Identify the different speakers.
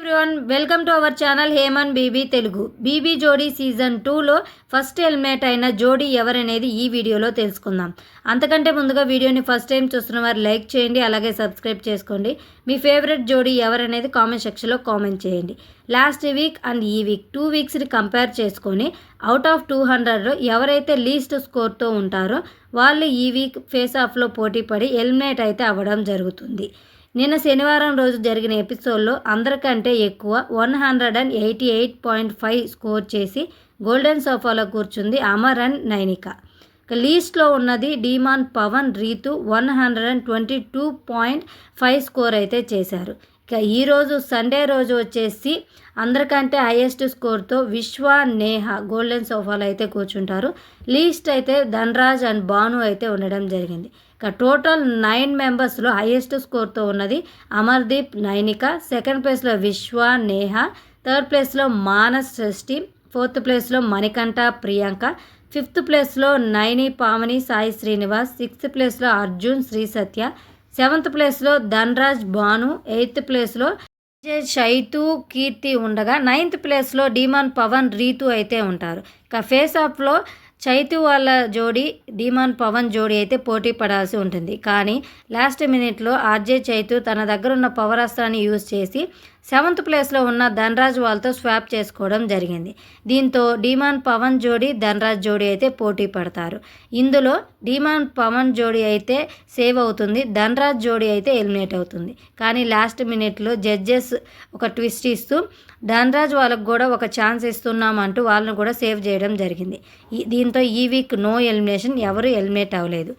Speaker 1: Everyone welcome to our channel Hemanth BB Telugu. BB Jodi season 2లో first eliminate అయిన జోడీ ఎవరనేది ఈ వీడియోలో తెలుసుకుందాం. అంతకంటే ముందుగా వీడియోని ఫస్ట్ టైం చూస్తున్న వారు లైక్ చేయండి, అలాగే సబ్స్క్రైబ్ చేసుకోండి. మీ ఫేవరెట్ జోడీ ఎవరనేది కామెంట్ సెక్షన్లో కామెంట్ చేయండి. లాస్ట్ వీక్ అండ్ ఈ వీక్ 2 వీక్స్ని కంపేర్ చేసుకొని అవుట్ ఆఫ్ 200లో ఎవరైతే లీస్ట్ స్కోర్తో ఉంటారో వాళ్ళు ఈ వీక్ ఫేస్ ఆఫ్లో పోటీ పడి ఎలిమినేట్ అయితే అవ్వడం జరుగుతుంది. నిన్న శనివారం రోజు జరిగిన ఎపిసోడ్లో అందరికంటే ఎక్కువ 188.5 స్కోర్ చేసి గోల్డెన్ సోఫాలో కూర్చుంది అమర్ అండ్ నైనిక. లీస్ట్లో ఉన్నది డీమాన్ పవన్ రీతు 122.5 స్కోర్ అయితే చేశారు. ఇక ఈరోజు సండే రోజు వచ్చేసి అందరికంటే హైయెస్ట్ స్కోర్తో విశ్వ నేహ గోల్డెన్ సోఫాలో అయితే కూర్చుంటారు. లీస్ట్ అయితే ధనరాజ్ అండ్ భాను అయితే ఉండడం జరిగింది. ఇక టోటల్ 9 మెంబర్స్లో హైయెస్ట్ స్కోర్తో ఉన్నది అమర్దీప్ నైనిక, సెకండ్ ప్లేస్లో విశ్వ నేహ, థర్డ్ ప్లేస్లో మానస్ షష్ఠి, ఫోర్త్ ప్లేస్లో మణికంఠ ప్రియాంక, ఫిఫ్త్ ప్లేస్లో నైని పావని సాయి శ్రీనివాస్, సిక్స్త్ ప్లేస్లో అర్జున్ శ్రీ సత్య, సెవెంత్ ప్లేస్లో ధనరాజ్ భాను, ఎయిత్ ప్లేస్లో షైతు కీర్తి ఉండగా నైన్త్ ప్లేస్లో డీమాన్ పవన్ రీతు అయితే ఉంటారు. ఇక ఫేస్ ఆఫ్లో చైతు వాళ్ళ జోడీ డీమాన్ పవన్ జోడీ అయితే పోటీ పడాల్సి ఉంటుంది. కానీ లాస్ట్ మినిట్లో ఆర్జే చైతు తన దగ్గర ఉన్న పవర్ అస్త్రాన్ని యూజ్ చేసి సెవెంత్ ప్లేస్లో ఉన్న ధనరాజ్ వాళ్ళతో స్వాప్ చేసుకోవడం జరిగింది. దీంతో డీమాన్ పవన్ జోడీ ధనరాజ్ జోడీ అయితే పోటీ పడతారు. ఇందులో డీమాన్ పవన్ జోడీ అయితే సేవ్ అవుతుంది, ధనరాజ్ జోడీ అయితే ఎలిమినేట్ అవుతుంది. కానీ లాస్ట్ మినిట్లో జడ్జెస్ ఒక ట్విస్ట్ ఇస్తూ ధనరాజ్ వాళ్ళకు కూడా ఒక ఛాన్స్ ఇస్తున్నామంటూ వాళ్ళని కూడా సేవ్ చేయడం జరిగింది. దీంతో ఈ వీక్ నో ఎలిమినేషన్, ఎవరు ఎలిమినేట్ అవ్వలేదు.